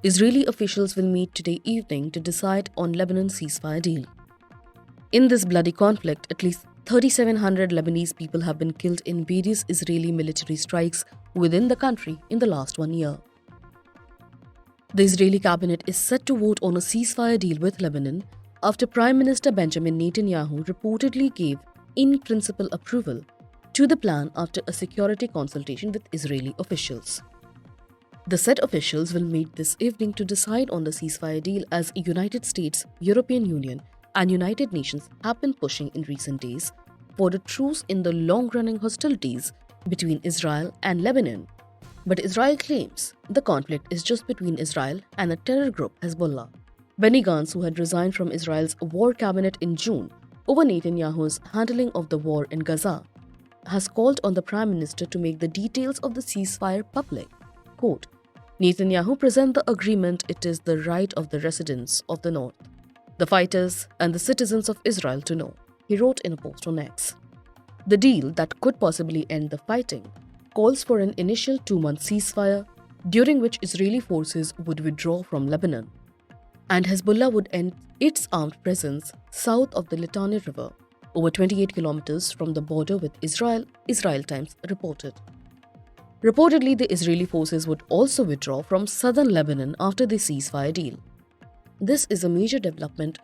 Israeli officials will meet today evening to decide on Lebanon ceasefire deal. In this bloody conflict, at least 3,700 Lebanese people have been killed in various Israeli military strikes within the country in the last 1 year. The Israeli cabinet is set to vote on a ceasefire deal with Lebanon after Prime Minister Benjamin Netanyahu reportedly gave in-principle approval to the plan after a security consultation with Israeli officials. The said officials will meet this evening to decide on the ceasefire deal as United States, European Union and United Nations have been pushing in recent days for a truce in the long-running hostilities between Israel and Lebanon. But Israel claims the conflict is just between Israel and the terror group Hezbollah. Benny Gantz, who had resigned from Israel's war cabinet in June over Netanyahu's handling of the war in Gaza, has called on the Prime Minister to make the details of the ceasefire public. Quote, Netanyahu present the agreement, it is the right of the residents of the north, the fighters and the citizens of Israel to know, he wrote in a post on X. The deal that could possibly end the fighting calls for an initial 2-month ceasefire during which Israeli forces would withdraw from Lebanon and Hezbollah would end its armed presence south of the Litani River, over 28 kilometers from the border with Israel, Israel Times reported. Reportedly, the Israeli forces would also withdraw from southern Lebanon after the ceasefire deal. This is a major development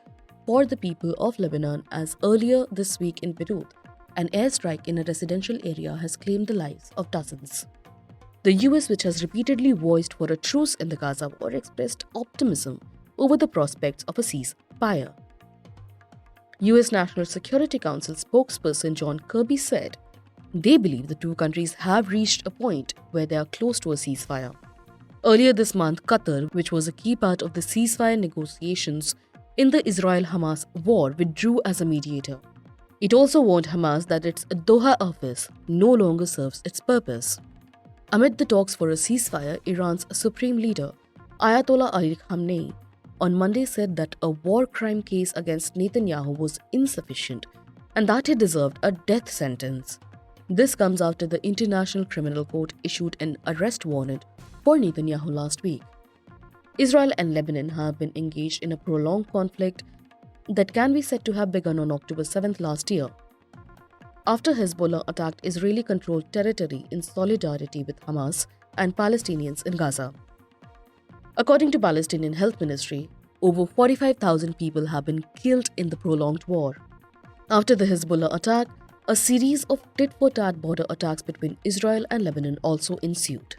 for the people of Lebanon as earlier this week in Beirut, an airstrike in a residential area has claimed the lives of dozens. The US, which has repeatedly voiced for a truce in the Gaza war, expressed optimism over the prospects of a ceasefire. US National Security Council spokesperson John Kirby said they believe the two countries have reached a point where they are close to a ceasefire. Earlier this month, Qatar, which was a key part of the ceasefire negotiations in the Israel-Hamas war, withdrew as a mediator. It also warned Hamas that its Doha office no longer serves its purpose. Amid the talks for a ceasefire, Iran's supreme leader, Ayatollah Ali Khamenei, on Monday said that a war crime case against Netanyahu was insufficient and that he deserved a death sentence. This comes after the International Criminal Court issued an arrest warrant for Netanyahu last week. Israel and Lebanon have been engaged in a prolonged conflict that can be said to have begun on October 7th last year, after Hezbollah attacked Israeli-controlled territory in solidarity with Hamas and Palestinians in Gaza. According to Palestinian Health Ministry, over 45,000 people have been killed in the prolonged war. After the Hezbollah attack, a series of tit-for-tat border attacks between Israel and Lebanon also ensued.